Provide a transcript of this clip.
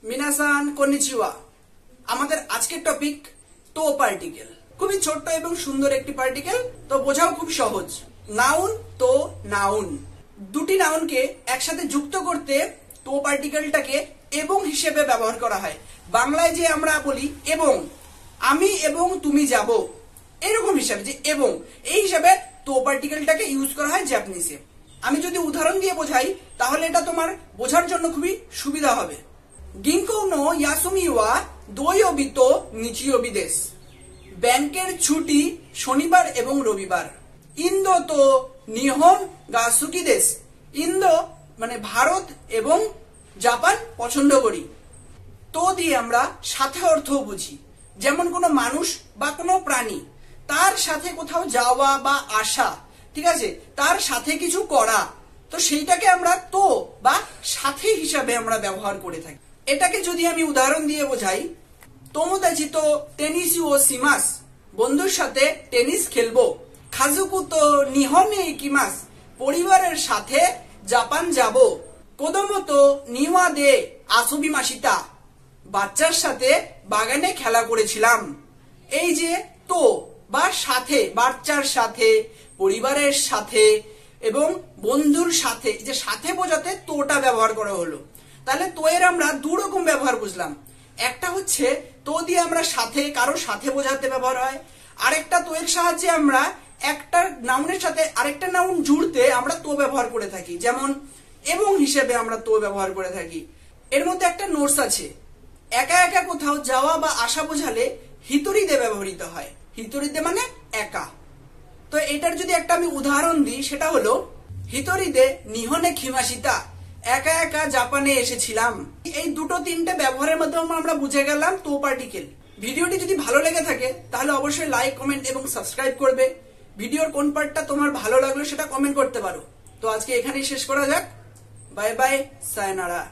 মিনাসান konnichiwa. আমাদের আজকের topic তো পার্টিকেল। খুবই ছোট্ট এবং সুন্দর একটি পার্টিকেল, তো বোঝাও খুব সহজ। নাউন তো নাউন, দুটি নাউনকে একসাথে যুক্ত করতে তো পার্টিকেলটাকে এবং হিসেবে ব্যবহার করা হয়। বাংলায় যে আমরা বলি এবং, আমি এবং তুমি যাব, এরকম হিসাবে যে এবং, এই হিসাবে তো পার্টিকেলটাকে ইউজ করা হয় জাপানিজে। আমি যদি উদাহরণ দিয়ে বোঝাই তাহলে এটা তোমার বোঝার জন্য খুবই সুবিধা হবে। গিঙ্কো নো ইয়াসুমি ওয়া দোয়োবি তো নিচিয়োবি দেশ। ব্যাংকের ছুটি শনিবার এবং রবিবার। ইন্দো তো নিহন গা সুকি দেশ। ইন্দো মানে ভারত এবং জাপান পছন্দ করি। তো দিয়ে আমরা সাথে অর্থ বুঝি, যেমন কোনো মানুষ বা কোনো প্রাণী, তার সাথে কোথাও যাওয়া বা আসা, ঠিক আছে, তার সাথে কিছু করা, তো সেইটাকে আমরা তো বা সাথে হিসাবে আমরা ব্যবহার করে থাকি। এটাকে যদি আমি উদাহরণ দিয়ে বোঝাই, তোমোদাচি তো টেনিস ও সিমাস। বন্ধুর সাথে টেনিস খেলবো। খাজুকু তো নিহনে ইকিমাস। পরিবারের সাথে জাপান যাব। কোদোমো তো নিওয়া দে আসুবি মাসিতা। বাচ্চার সাথে বাগানে খেলা করেছিলাম। এই যে তো বা সাথে, বাচ্চার সাথে, পরিবারের সাথে এবং বন্ধুর সাথে, যে সাথে বোঝাতে তোটা ব্যবহার করা হলো। তাহলে তো এর আমরা দু রকম ব্যবহার বুঝলাম। একটা হচ্ছে তো দিয়ে আমরা সাথে, কারো সাথে বোঝাতে ব্যবহার হয়। আরেকটা তো এর সাহায্যে আমরা একটা নাউনের সাথে আরেকটা নাউন জুড়তে আমরা তো ব্যবহার করে থাকি, যেমন এবং হিসেবে আমরা তো ব্যবহার করে থাকি। এর মধ্যে একটা নোটস আছে, একা একা কোথাও যাওয়া বা আসা বোঝালে হিতরিদে ব্যবহৃত হয়। হিতরিদে মানে একা। তো এটার যদি একটা আমি উদাহরণ দিই, সেটা হলো হিতরিদে নিহনে খিমাসিতা। একা একা জাপানে এসেছিলাম। এই দুটো তিনটে ব্যবহারের মাধ্যমে আমরা বুঝে গেলাম তো পার্টিকেল। ভিডিওটি যদি ভালো লেগে থাকে তাহলে অবশ্যই লাইক, কমেন্ট এবং সাবস্ক্রাইব করবে। ভিডিওর কোন পার্টটা তোমার ভালো লাগলো সেটা কমেন্ট করতে পারো। তো আজকে এখানেই শেষ করা যাক। Bye bye, sayonara.